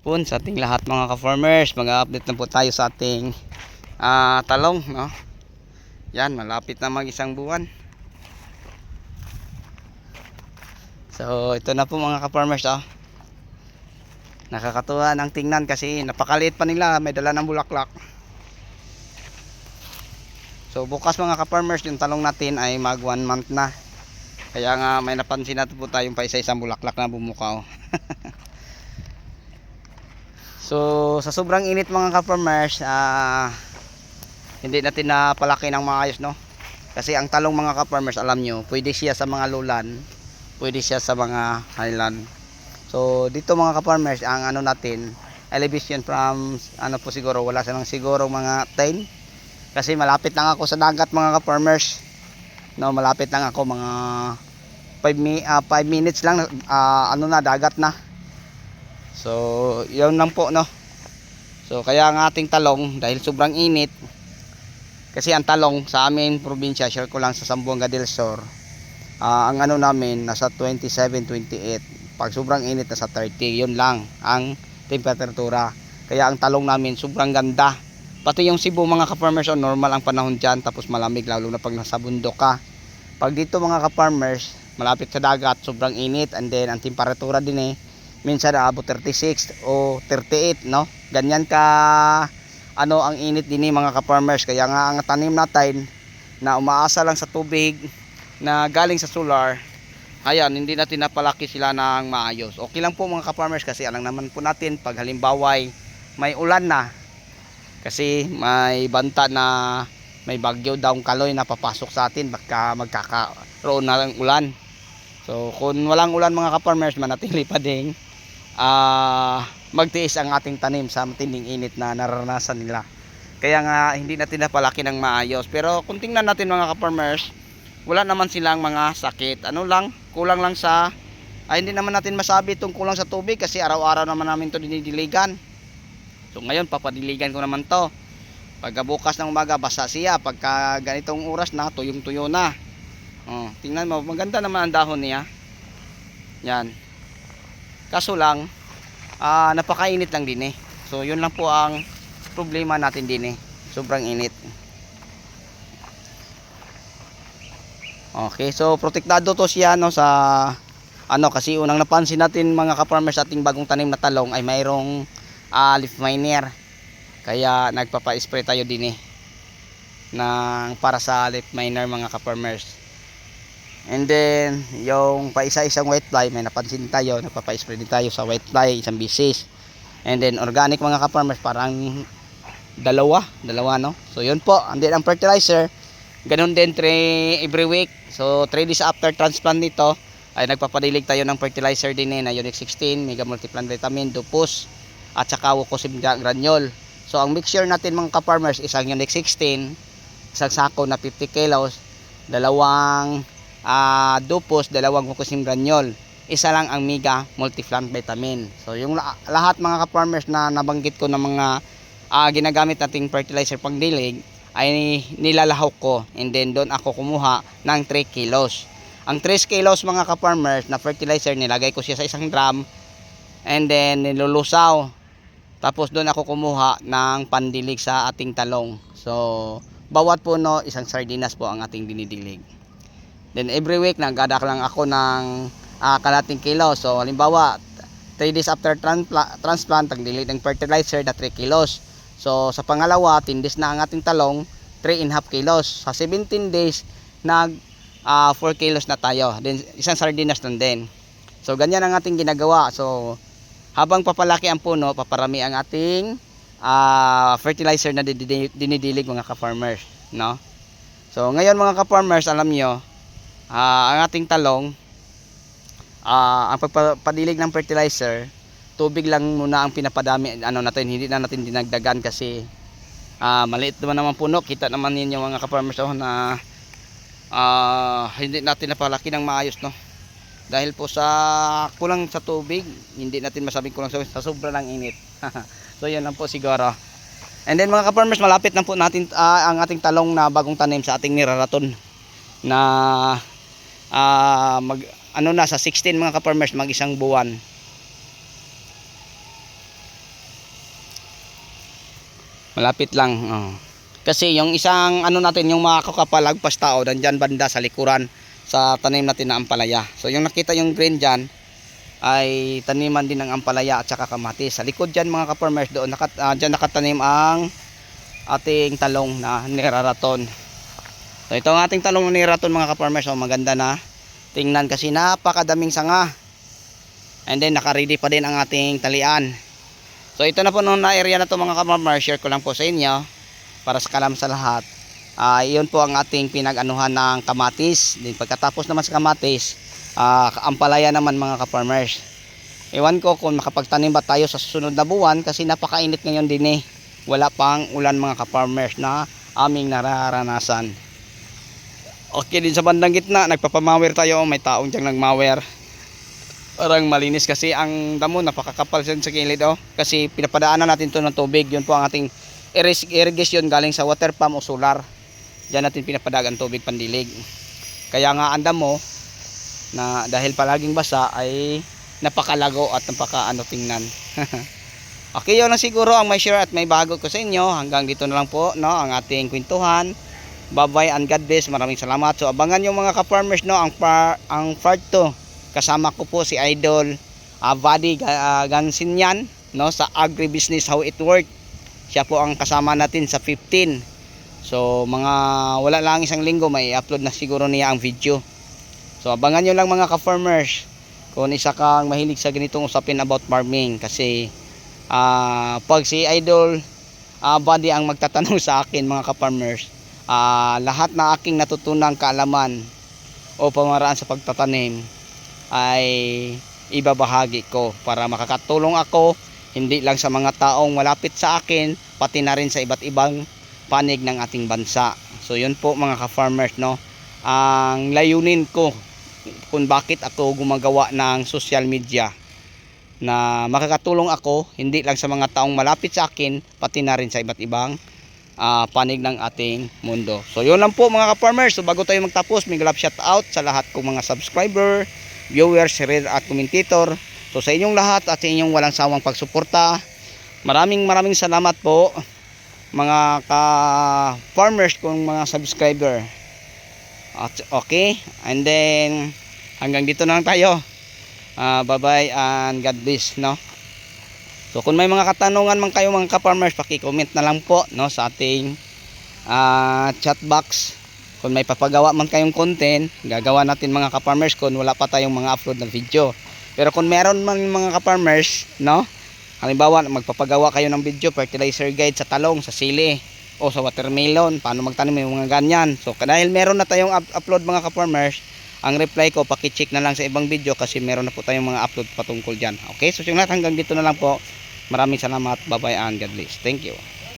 Po sa ating lahat mga ka-farmers, mag-update na po tayo sa ating talong, no? Yan, malapit na mag isang buwan. So ito na po mga ka-farmers, oh. Nakakatuwa ng tingnan kasi napakaliit pa nila, may dala ng bulaklak. So bukas mga ka-farmers, yung talong natin ay mag 1 month na. Kaya nga may napansin natin po tayong pa isa-isang bulaklak na bumukaw. So sa sobrang init mga ka-farmers, hindi natin napalaki ng maayos, no? Kasi ang talong mga ka-farmers, alam nyo, pwede siya sa mga lowland, pwede siya sa mga highland. So dito mga ka-farmers, ang ano natin, elevation from ano po siguro, wala silang siguro mga 10. Kasi malapit lang ako sa dagat mga ka-farmers. No, malapit lang ako, mga 5 minutes lang, ano na, dagat na. So yun lang po, no. So kaya ang ating talong, dahil sobrang init, kasi ang talong sa aming probinsya, share ko lang sa Zamboanga del Sur, ang ano namin nasa 27, 28. Pag sobrang init nasa 30, yun lang ang temperatura. Kaya ang talong namin sobrang ganda. Pati yung Cebu mga ka-farmers, normal ang panahon dyan, tapos malamig lalo na pag nasa bundok ka. Pag dito mga ka-farmers, malapit sa dagat, sobrang init, and then ang temperatura din minsan aabot 36 o 38, no? Ganyan ka ano ang init din mga ka-farmers. Kaya nga ang tanim natin na umaasa lang sa tubig na galing sa solar, ayan, hindi natin napalaki sila ng maayos. Okay lang po mga ka-farmers, kasi alam naman po natin pag halimbawa may ulan na, kasi may banta na may bagyo daw kaloy na papasok sa atin, baka magkakaroon na ng ulan. So kung walang ulan mga ka-farmers, manatili pa din magtiis ang ating tanim sa matinding init na naranasan nila. Kaya nga hindi natin napalaki ng maayos. Pero kung tingnan natin mga ka-farmers, wala naman silang mga sakit. Ano lang, kulang lang sa hindi naman natin masabi itong kulang sa tubig, kasi araw-araw naman namin ito dinidiligan. So ngayon papadiligan ko naman to. Pagka bukas ng umaga basa siya, pagka ganitong oras na tuyong-tuyo na. Tingnan mo, maganda naman ang dahon niya. Yan. Kaso lang napakainit lang din. So yun lang po ang problema natin din. Sobrang init. Okay, so protektado to siya, no, sa ano, kasi unang napansin natin mga ka-farmers, ating bagong tanim na talong ay mayroong leaf miner. Kaya nagpapa-spray tayo din ng para sa leaf miner mga ka-farmers. And then yung pa isa-isang whitefly, may napansin tayo, nagpapa-spray din tayo sa whitefly, isang bisis. And then organic mga ka-farmers, parang dalawa, no. So yun po, and then ang fertilizer, ganun din every week. So 3 days after transplant nito ay nagpapadilig tayo ng fertilizer din na Unique 16, Mega Multiplant Vitamin, Dupus, at saka Wucosim Granule. So ang mixture natin mga ka-farmers, isang Unique 16, isang sako na 50 kilos, dalawang Dupus, dalawang Wucosim Granule, isa lang ang Mega Multiplant Vitamin. So yung lahat mga ka-farmers na nabanggit ko ng mga ginagamit nating fertilizer pagdilig ay nilalahok ko, and then doon ako kumuha ng 3 kilos. Ang 3 kilos mga ka-farmers na fertilizer, nilagay ko siya sa isang drum, and then nilulusaw. Tapos doon ako kumuha ng pandilig sa ating talong. So bawat puno, isang sardinas po ang ating dinidilig. Then every week nag-adak lang ako ng kalating kilo. So halimbawa 3 days after transplant, tagdilig ng fertilizer na 3 kilos. So sa pangalawa, 10 days na ang ating talong, 3.5 kilos. Sa 17 days nag 4 kilos na tayo. Then isang sardinas nun din. So ganyan ang ating ginagawa. So habang papalaki ang puno, paparami ang ating fertilizer na dinidilig mga ka-farmers, no? So ngayon mga ka-farmers, alam nyo, ang ating talong, ang pagpapadilig ng fertilizer, tubig lang muna ang pinapadami natin, hindi na natin dinagdagan, kasi maliit naman puno. Kita naman ninyo mga ka-farmers na hindi natin napalaki ng maayos, no, dahil po sa kulang sa tubig. Hindi natin masabing kulang sa sobra ng init. So yan lang po siguro. And then mga ka-farmers, malapit na po natin ang ating talong na bagong tanim sa ating niraraton na sa 16 mga ka-farmers, mag isang buwan. Malapit lang. Oh. Kasi yung isang ano natin, yung mga kakapalagpas tao, nandyan banda sa likuran sa tanim natin na ampalaya. So yung nakita yung green dyan, ay taniman din ng ampalaya at saka kamatis. Sa likod dyan mga ka-farmers, doon dyan nakatanim ang ating talong na niraraton. So ito ang ating talong na niraraton mga ka-farmers. So maganda na tingnan kasi napakadaming sanga. And then naka-ready pa din ang ating talian. So ito na po nung na-area na to mga ka-farmers, share ko lang po sa inyo para sa kalam sa lahat. Iyon po ang ating pinag-anuhan ng kamatis. Then pagkatapos naman sa kamatis, ampalaya naman mga ka-farmers. Ewan ko kung makapagtanim ba tayo sa susunod na buwan kasi napakainit ngayon din eh. Wala pang ulan mga ka-farmers na aming nararanasan. Okay, din sa bandang gitna nagpapamawer tayo. May taong diyang nagmawer. Parang malinis kasi ang damo, napakakapal sa kilid oh. Kasi pinapadaanan natin to ng tubig. Yun po ang ating irrigation galing sa water pump o solar. Diyan natin pinapadagan tubig pandilig. Kaya nga ang damo na dahil palaging basa ay napakalago at napakaano tingnan. Okay, yun lang siguro ang may share at may bago ko sa inyo. Hanggang dito na lang po no ang ating kwentuhan. Bye bye and God bless. Maraming salamat. So abangan yung mga ka-farmers no ang part 2. Kasama ko po si Idol Buddy Gansinyan no sa agribusiness how it work. Siya po ang kasama natin sa 15. So mga wala lang isang linggo may upload na siguro niya ang video. So abangan nyo lang mga ka-farmers kung isa kang mahilig sa ganitong usapin about farming. Kasi pag si Idol Buddy ang magtatanong sa akin mga ka-farmers, lahat na aking natutunang kaalaman o pamaraan sa pagtatanim ay ibabahagi ko para makakatulong ako hindi lang sa mga taong malapit sa akin, pati na rin sa iba't ibang panig ng ating bansa. So yun po mga ka-farmers no, ang layunin ko kung bakit ako gumagawa ng social media, na makakatulong ako hindi lang sa mga taong malapit sa akin, pati na rin sa iba't ibang panig ng ating mundo. So yun lang po mga ka-farmers. So bago tayo magtapos, may love shout out sa lahat kong mga subscriber, viewers, reader at commentator. So sa inyong lahat at sa inyong walang sawang pagsuporta, maraming salamat po mga ka-farmers kong mga subscriber. Okay, and then hanggang dito na lang tayo. Bye bye and God bless no. So kung may mga katanungan man kayo mga ka-farmers, paki-comment na lang po no sa ating chat box. Kung may papagawa man kayong content, gagawa natin mga ka-farmers kung wala pa tayong mga upload na video. Pero kung meron man mga ka-farmers, no? Halimbawa, magpapagawa kayo ng video, fertilizer guide sa talong, sa sili, o sa watermelon, paano magtanim yung mga ganyan. So, dahil meron na tayong upload mga ka-farmers, ang reply ko, paki-check na lang sa ibang video kasi meron na po tayong mga upload patungkol dyan. Okay? So, yung lahat hanggang dito na lang po. Maraming salamat. Bye-bye and God bless. Thank you.